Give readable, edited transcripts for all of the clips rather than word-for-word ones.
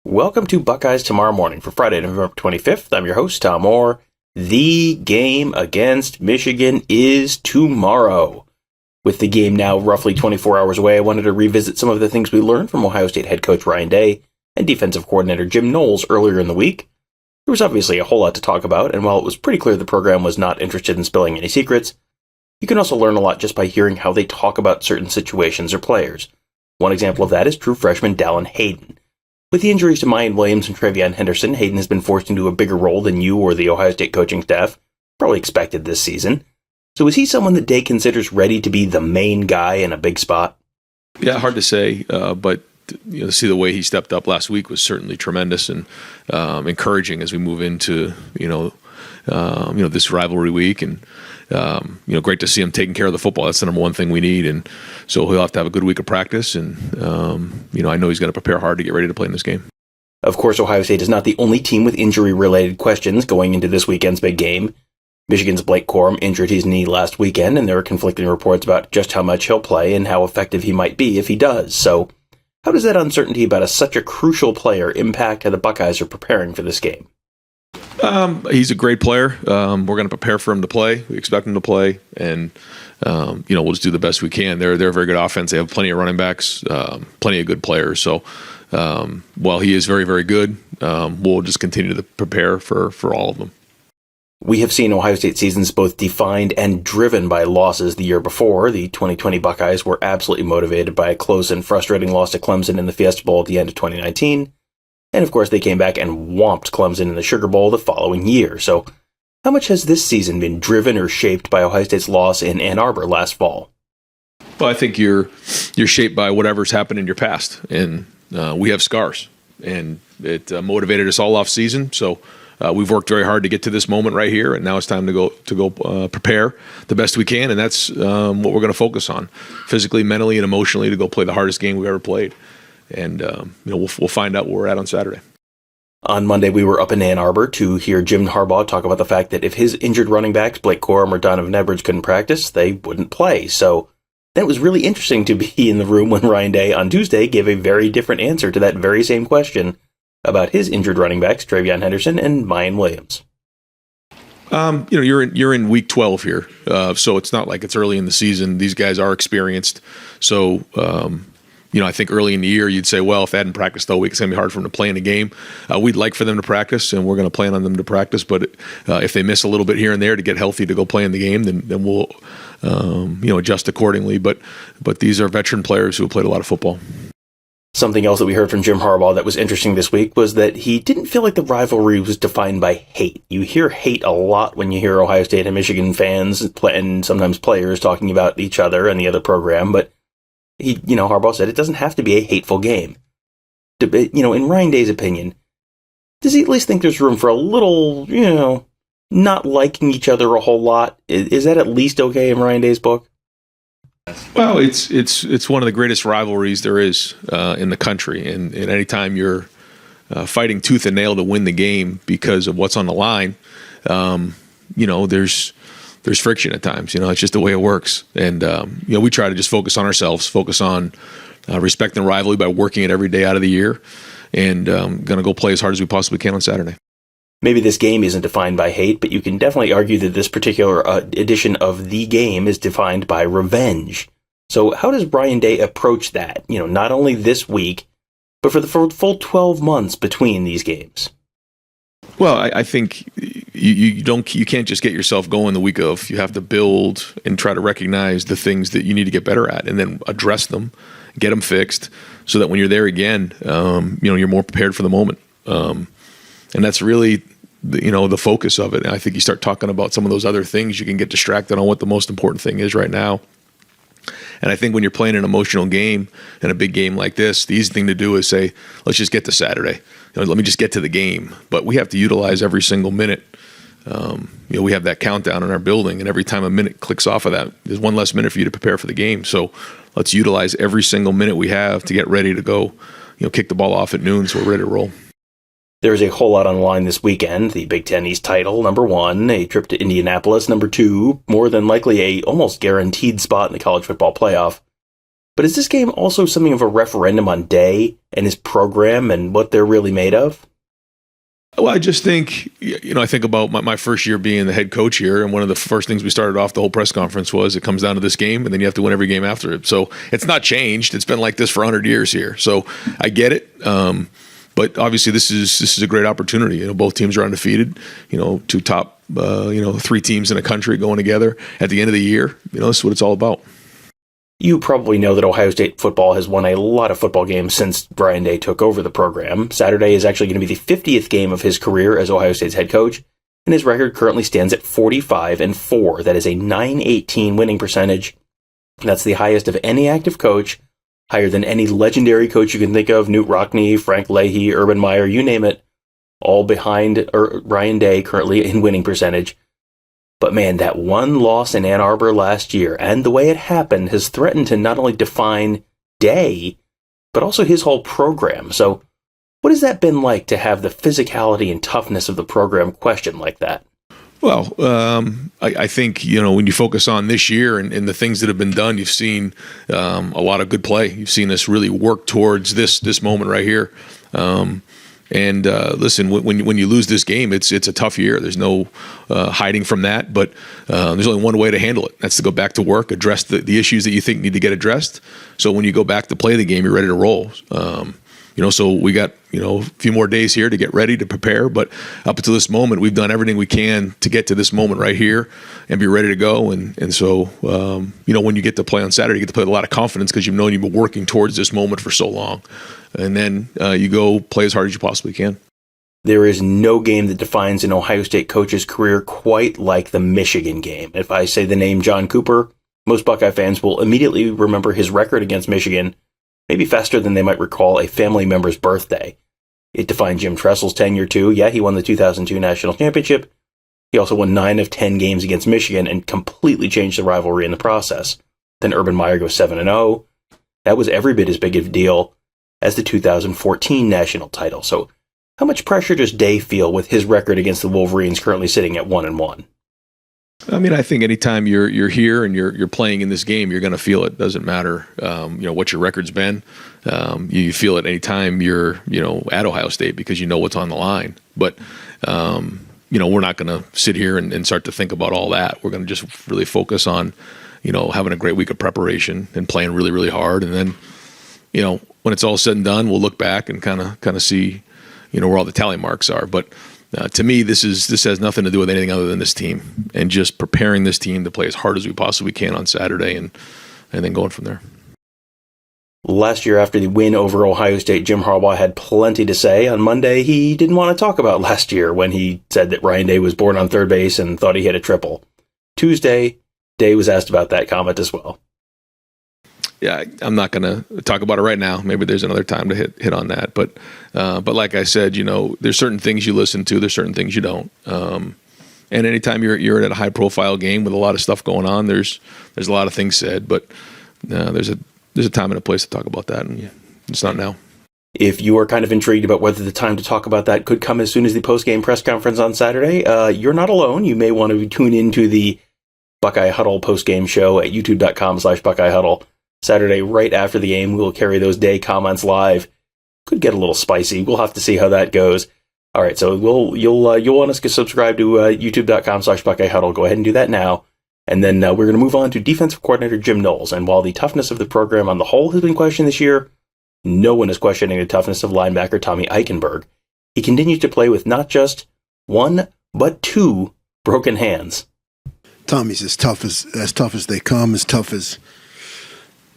Welcome to Buckeyes Tomorrow Morning for Friday, November 25th. I'm your host, Tom Orr. The game against Michigan is tomorrow. With the game now roughly 24 hours away, I wanted to revisit some of the things we learned from Ohio State head coach Ryan Day and defensive coordinator Jim Knowles earlier in the week. There was obviously a whole lot to talk about, and while it was pretty clear the program was not interested in spilling any secrets, you can also learn a lot just by hearing how they talk about certain situations or players. One example of that is true freshman Dallin Hayden. With the injuries to Mayan Williams and Travion Henderson, Hayden has been forced into a bigger role than you or the Ohio State coaching staff probably expected this season. So is he someone that Day considers ready to be the main guy in a big spot? Yeah, hard to say, but to see the way he stepped up last week was certainly tremendous and encouraging as we move into this rivalry week, and great to see him taking care of the football. That's the number one thing we need, and so he'll have to have a good week of practice. And I know he's going to prepare hard to get ready to play in this game. Of course, Ohio State is not the only team with injury-related questions going into this weekend's big game. Michigan's Blake Corum injured his knee last weekend, and there are conflicting reports about just how much he'll play and how effective he might be if he does. So, how does that uncertainty about such a crucial player impact how the Buckeyes are preparing for this game? He's a great player. We're going to prepare for him to play. We expect him to play, and we'll just do the best we can. They're a very good offense. They have plenty of running backs, plenty of good players. So while he is very, very good, we'll just continue to prepare for all of them. We have seen Ohio State seasons both defined and driven by losses the year before. The 2020 Buckeyes were absolutely motivated by a close and frustrating loss to Clemson in the Fiesta Bowl at the end of 2019. And of course, they came back and whomped Clemson in the Sugar Bowl the following year. So how much has this season been driven or shaped by Ohio State's loss in Ann Arbor last fall? Well, I think you're shaped by whatever's happened in your past. And we have scars. And it motivated us all off season. So we've worked very hard to get to this moment right here, and now it's time to go prepare the best we can, and that's what we're going to focus on, physically, mentally, and emotionally, to go play the hardest game we've ever played. And we'll find out where we're at on Saturday. On Monday, we were up in Ann Arbor to hear Jim Harbaugh talk about the fact that if his injured running backs, Blake Corum or Donovan Edwards, couldn't practice, they wouldn't play. So that was really interesting to be in the room when Ryan Day on Tuesday gave a very different answer to that very same question about his injured running backs, Travion Henderson and Mayan Williams. You're in week 12 here, so it's not like it's early in the season. These guys are experienced, so I think early in the year you'd say, well, if they hadn't practiced all week, it's going to be hard for them to play in a game. We'd like for them to practice, and we're going to plan on them to practice. But if they miss a little bit here and there to get healthy to go play in the game, then we'll adjust accordingly. But these are veteran players who have played a lot of football. Something else that we heard from Jim Harbaugh that was interesting this week was that he didn't feel like the rivalry was defined by hate. You hear hate a lot when you hear Ohio State and Michigan fans and sometimes players talking about each other and the other program, but Harbaugh said it doesn't have to be a hateful game. In Ryan Day's opinion, does he at least think there's room for a little, not liking each other a whole lot? Is that at least okay in Ryan Day's book? Well, it's one of the greatest rivalries there is in the country, and anytime you're fighting tooth and nail to win the game because of what's on the line, there's friction at times. It's just the way it works, and we try to just focus on ourselves, focus on respecting the rivalry by working it every day out of the year, and going to go play as hard as we possibly can on Saturday. Maybe this game isn't defined by hate, but you can definitely argue that this particular edition of the game is defined by revenge. So how does Ryan Day approach that? Not only this week, but for the full 12 months between these games. Well, I think you can't just get yourself going the week of. You have to build and try to recognize the things that you need to get better at, and then address them, get them fixed, so that when you're there again, you're more prepared for the moment. And that's really the focus of it. And I think you start talking about some of those other things, you can get distracted on what the most important thing is right now. And I think when you're playing an emotional game and a big game like this, the easy thing to do is say, let's just get to Saturday. Let me just get to the game. But we have to utilize every single minute. We have that countdown in our building, and every time a minute clicks off of that, there's one less minute for you to prepare for the game. So let's utilize every single minute we have to get ready to go, kick the ball off at noon so we're ready to roll. There's a whole lot on the line this weekend. The Big Ten East title, number 1, a trip to Indianapolis, number 2, more than likely a almost guaranteed spot in the college football playoff. But is this game also something of a referendum on Day and his program and what they're really made of? Well, I just think, I think about my first year being the head coach here, and one of the first things we started off the whole press conference was it comes down to this game, and then you have to win every game after it. So it's not changed. It's been like this for 100 years here. So I get it. But obviously this is a great opportunity. Both teams are undefeated. Two top, three teams in a country going together at the end of the year. This is what it's all about. You probably know that Ohio State football has won a lot of football games since Brian Day took over the program. Saturday is actually going to be the 50th game of his career as Ohio State's head coach, and his record currently stands at 45-4. That is a .918 winning percentage. That's the highest of any active coach, higher than any legendary coach you can think of, Newt Rockne, Frank Leahy, Urban Meyer, you name it, all behind Brian Day currently in winning percentage. But man, that one loss in Ann Arbor last year and the way it happened has threatened to not only define Day, but also his whole program. So what has that been like to have the physicality and toughness of the program questioned like that? Well, I think, when you focus on this year and the things that have been done, you've seen a lot of good play. You've seen us really work towards this moment right here. And listen, when you lose this game, it's a tough year. There's no hiding from that. But there's only one way to handle it. That's to go back to work, address the issues that you think need to get addressed. So when you go back to play the game, you're ready to roll. So we got a few more days here to get ready to prepare. But up until this moment, we've done everything we can to get to this moment right here and be ready to go. And so when you get to play on Saturday, you get to play with a lot of confidence because you've known you've been working towards this moment for so long. And then you go play as hard as you possibly can. There is no game that defines an Ohio State coach's career quite like the Michigan game. If I say the name John Cooper, most Buckeye fans will immediately remember his record against Michigan, maybe faster than they might recall a family member's birthday. It defined Jim Tressel's tenure too. Yeah, he won the 2002 national championship. He also won 9 of 10 games against Michigan and completely changed the rivalry in the process. Then Urban Meyer goes 7-0. That was every bit as big of a deal as the 2014 national title. So how much pressure does Day feel with his record against the Wolverines currently sitting at 1-1? I mean, I think anytime you're here and you're playing in this game, you're going to feel it. Doesn't matter, what your record's been. You feel it anytime you're, at Ohio State because you know what's on the line. But, we're not going to sit here and start to think about all that. We're going to just really focus on, having a great week of preparation and playing really, really hard. And then, when it's all said and done, we'll look back and kind of see, where all the tally marks are. But to me, this has nothing to do with anything other than this team and just preparing this team to play as hard as we possibly can on Saturday and then going from there. Last year, after the win over Ohio State, Jim Harbaugh had plenty to say. On Monday, he didn't want to talk about last year when he said that Ryan Day was born on third base and thought he hit a triple. Tuesday, Day was asked about that comment as well. Yeah, I'm not going to talk about it right now. Maybe there's another time to hit on that. But like I said, there's certain things you listen to, there's certain things you don't. And anytime you're at a high profile game with a lot of stuff going on, there's a lot of things said. But there's a time and a place to talk about that, and it's not now. If you are kind of intrigued about whether the time to talk about that could come as soon as the post-game press conference on Saturday, you're not alone. You may want to tune into the Buckeye Huddle post-game show at youtube.com/Buckeye Huddle. Saturday, right after the game, we will carry those Day comments live. Could get a little spicy. We'll have to see how that goes. All right, so you'll want us to subscribe to youtube.com/Buckeye Huddle. Go ahead and do that now. And then we're going to move on to defensive coordinator Jim Knowles. And while the toughness of the program on the whole has been questioned this year, no one is questioning the toughness of linebacker Tommy Eichenberg. He continues to play with not just one, but 2 broken hands. Tommy's as tough as they come, as tough as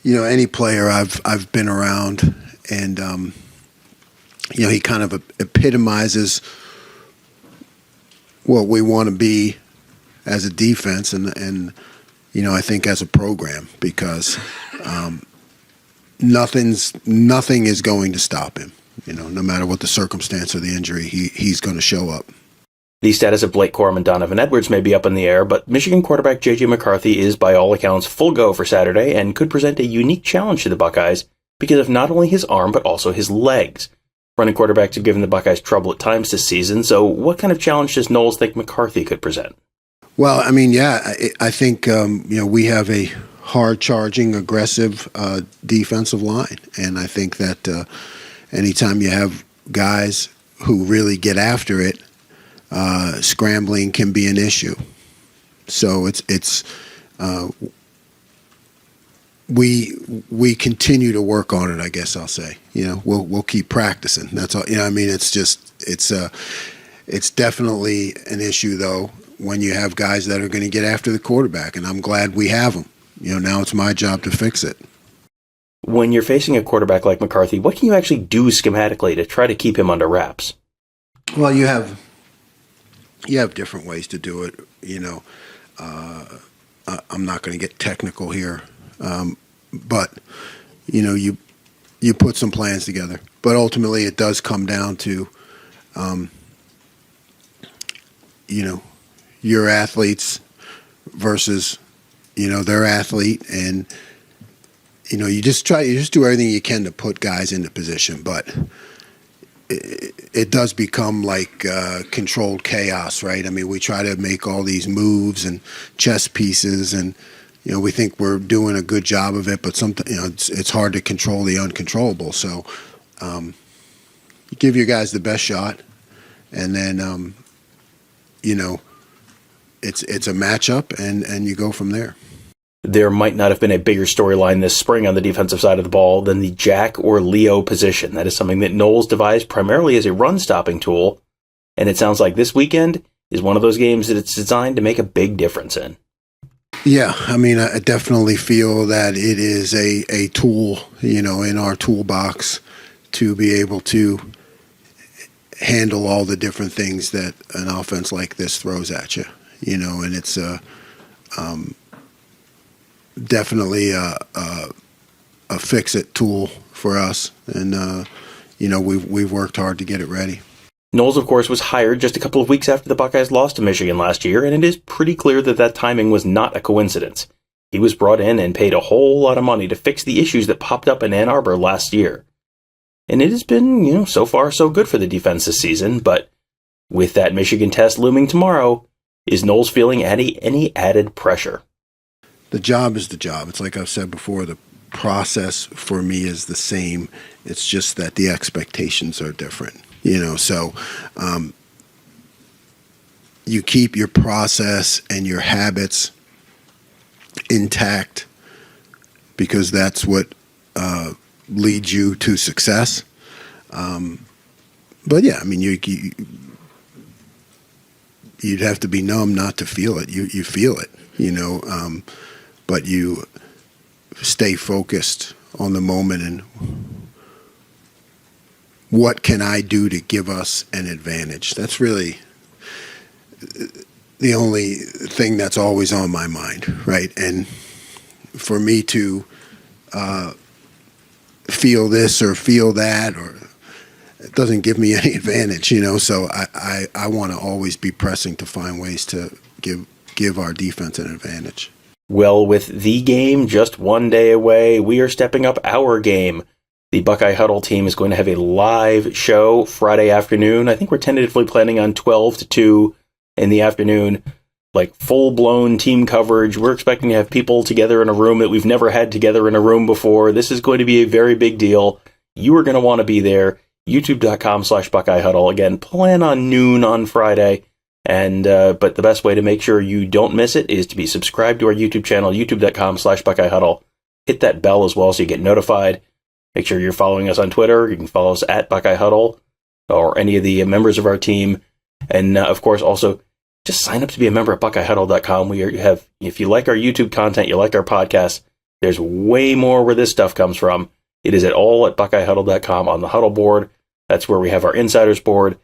any player I've been around, and he kind of epitomizes what we want to be as a defense, and I think as a program, because nothing is going to stop him. No matter what the circumstance or the injury, he's going to show up. The status of Blake Corum and Donovan Edwards may be up in the air, but Michigan quarterback JJ McCarthy is, by all accounts, full go for Saturday and could present a unique challenge to the Buckeyes because of not only his arm, but also his legs. Running quarterbacks have given the Buckeyes trouble at times this season, so what kind of challenge does Knowles think McCarthy could present? Well, I mean, I think, we have a hard-charging, aggressive defensive line. And I think that anytime you have guys who really get after it, scrambling can be an issue. So we continue to work on it, I guess I'll say. We'll keep practicing. That's all. I mean, it's definitely an issue though when you have guys that are going to get after the quarterback, and I'm glad we have them. Now it's my job to fix it. When you're facing a quarterback like McCarthy, what can you actually do schematically to try to keep him under wraps? Well, you have different ways to do it. I'm not going to get technical here, but you put some plans together. But ultimately, it does come down to your athletes versus their athlete, and you just do everything you can to put guys into position, but it does become like controlled chaos, right? I mean, we try to make all these moves and chess pieces, and we think we're doing a good job of it, but sometimes it's hard to control the uncontrollable. So you give your guys the best shot, and then it's a matchup, and you go from there. There might not have been a bigger storyline this spring on the defensive side of the ball than the Jack or Leo position. That is something that Knowles devised primarily as a run-stopping tool, and it sounds like this weekend is one of those games that it's designed to make a big difference in. Yeah, I mean, I definitely feel that it is a tool, in our toolbox to be able to handle all the different things that an offense like this throws at you, and it's definitely a fix-it tool for us, and we've worked hard to get it ready. Knowles, of course, was hired just a couple of weeks after the Buckeyes lost to Michigan last year, and it is pretty clear that timing was not a coincidence. He was brought in and paid a whole lot of money to fix the issues that popped up in Ann Arbor last year. And it has been, so far so good for the defense this season, but with that Michigan test looming tomorrow, is Knowles feeling any added pressure? The job is the job. It's like I've said before, the process for me is the same. It's just that the expectations are different, so you keep your process and your habits intact because that's what leads you to success. But yeah, I mean, you'd have to be numb not to feel it. You feel it, but you stay focused on the moment and what can I do to give us an advantage? That's really the only thing that's always on my mind, right? And for me to feel this or feel that, or it doesn't give me any advantage, so I want to always be pressing to find ways to give our defense an advantage. Well, with the game just one day away, we are stepping up our game. The Buckeye Huddle team is going to have a live show Friday afternoon. I think we're tentatively planning on 12 to 2 in the afternoon, like full-blown team coverage. We're expecting to have people together in a room that we've never had together in a room before. This is going to be a very big deal. You are going to want to be there. YouTube.com/Buckeye Huddle. Again, plan on noon on Friday. And but the best way to make sure you don't miss it is to be subscribed to our YouTube channel, youtube.com/Buckeye Huddle. Hit that bell as well so you get notified. Make sure you're following us on Twitter. You can follow us at Buckeye Huddle or any of the members of our team. And of course, also just sign up to be a member at BuckeyeHuddle.com. If you like our YouTube content, you like our podcast, there's way more where this stuff comes from. It is all at BuckeyeHuddle.com on the Huddle board. That's where we have our insiders board.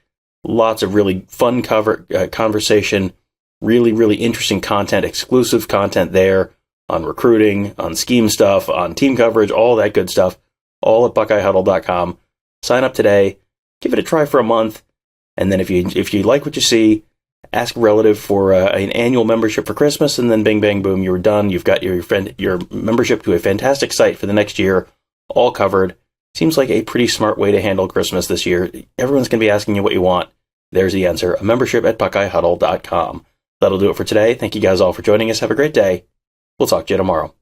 Lots of really fun conversation, really, really interesting content, exclusive content there on recruiting, on scheme stuff, on team coverage, all that good stuff, all at BuckeyeHuddle.com. Sign up today, give it a try for a month, and then if you like what you see, ask a relative for an annual membership for Christmas, and then bing, bang, boom, you're done. You've got your membership to a fantastic site for the next year, all covered. Seems like a pretty smart way to handle Christmas this year. Everyone's going to be asking you what you want. There's the answer. A membership at BuckeyeHuddle.com. That'll do it for today. Thank you guys all for joining us. Have a great day. We'll talk to you tomorrow.